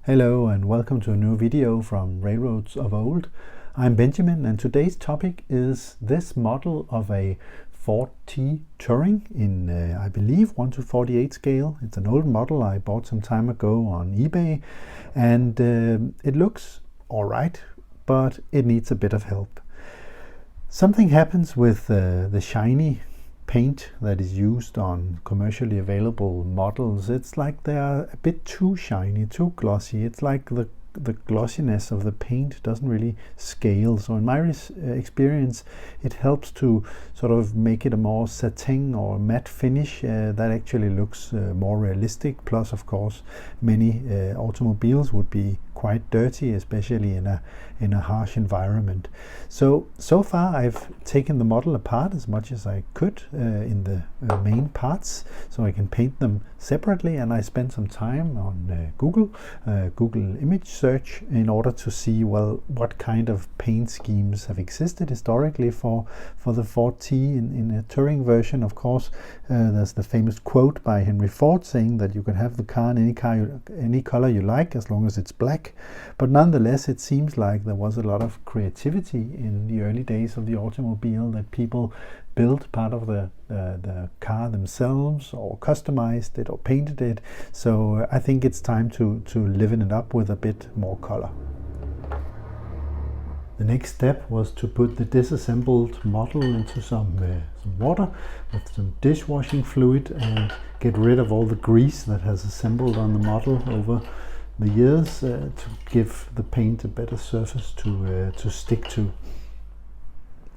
Hello and welcome to a new video from Railroads of Old. I'm Benjamin and today's topic is this model of a Ford T Touring in I believe 1:48 scale. It's an old model I bought some time ago on eBay and it looks alright, but it needs a bit of help. Something happens with the shiny paint that is used on commercially available models. It's like they are a bit too shiny, too glossy. It's like the glossiness of the paint doesn't really scale. So in my experience, it helps to sort of make it a more satin or matte finish that actually looks more realistic. Plus, of course, many automobiles would be quite dirty, especially in a harsh environment. So far I've taken the model apart as much as I could in the main parts, so I can paint them separately, and I spent some time on Google image search in order to see, well, what kind of paint schemes have existed historically for the Ford T in a touring version. Of course, there's the famous quote by Henry Ford saying that you can have the car in any color you like as long as it's black. But nonetheless, it seems like there was a lot of creativity in the early days of the automobile, that people built part of the car themselves, or customized it, or painted it. So I think it's time to liven it up with a bit more color. The next step was to put the disassembled model into some water with some dishwashing fluid and get rid of all the grease that has assembled on the model over the years to give the paint a better surface to stick to.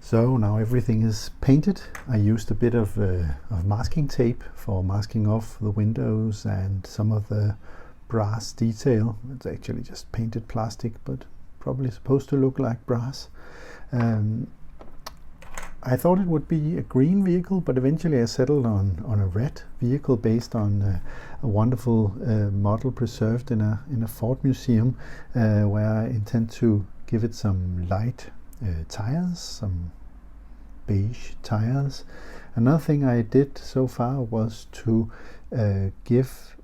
So now everything is painted. I used a bit of masking tape for masking off the windows and some of the brass detail. It's actually just painted plastic, but probably supposed to look like brass. I thought it would be a green vehicle, but eventually I settled on a red vehicle based on a wonderful model preserved in a Ford museum, where I intend to give it some light tires, some beige tires. Another thing I did so far was to give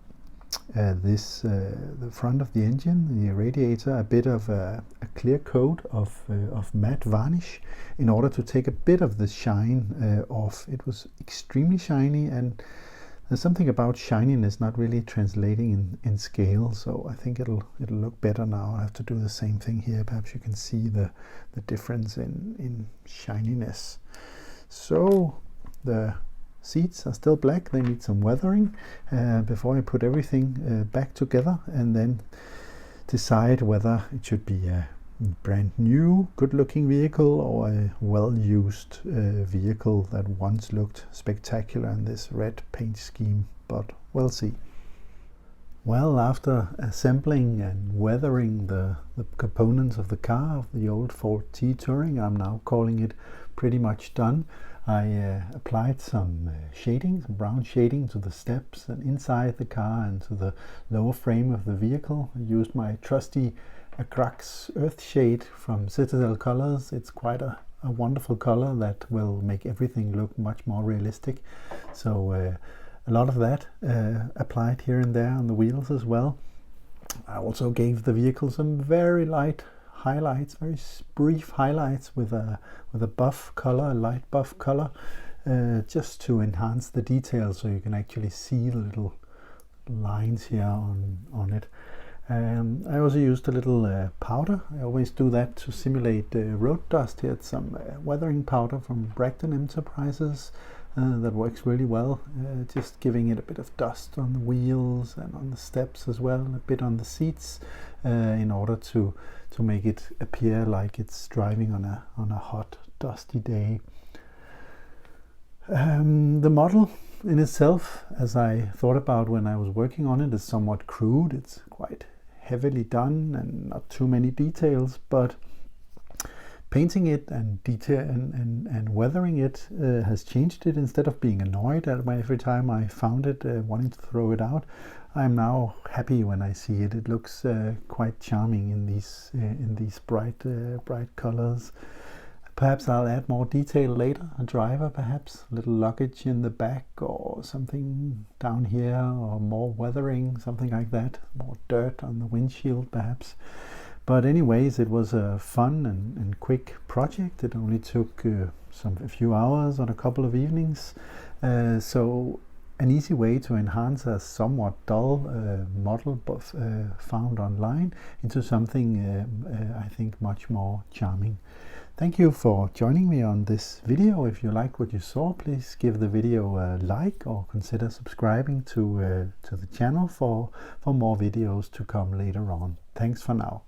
the front of the engine, the radiator, a bit of a clear coat of matte varnish in order to take a bit of the shine off. It was extremely shiny, and there's something about shininess not really translating in scale, so I think it'll look better now. I have to do the same thing here. Perhaps you can see the difference in shininess. So the seats are still black. They need some weathering before I put everything back together, and then decide whether it should be a brand new good looking vehicle or a well-used vehicle that once looked spectacular in this red paint scheme, but we'll see. Well, after assembling and weathering the components of the car, of the old Ford T Touring, I'm now calling it pretty much done. I applied some shading, some brown shading to the steps and inside the car and to the lower frame of the vehicle. I used my trusty Acrax Earth Shade from Citadel Colors. It's quite a wonderful color that will make everything look much more realistic. So a lot of that applied here and there on the wheels as well. I also gave the vehicle some very light highlights, very brief highlights with a buff color, a light buff color, just to enhance the detail, so you can actually see the little lines here on it. I also used a little powder. I always do that to simulate road dust. Here, some weathering powder from Bragdon Enterprises that works really well, just giving it a bit of dust on the wheels and on the steps as well, a bit on the seats, in order to make it appear like it's driving on a hot, dusty day. The model in itself, as I thought about when I was working on it, is somewhat crude. It's quite heavily done and not too many details, but painting it and weathering it has changed it. Instead of being annoyed at every time I found it, wanting to throw it out, I'm now happy when I see it. It looks quite charming in these bright colors. Perhaps I'll add more detail later, a driver perhaps, a little luggage in the back or something down here, or more weathering, something like that, more dirt on the windshield perhaps. But anyways, it was a fun and quick project. It only took a few hours on a couple of evenings. So an easy way to enhance a somewhat dull model found online into something I think much more charming. Thank you for joining me on this video. If you liked what you saw, please give the video a like or consider subscribing to the channel for more videos to come later on. Thanks for now.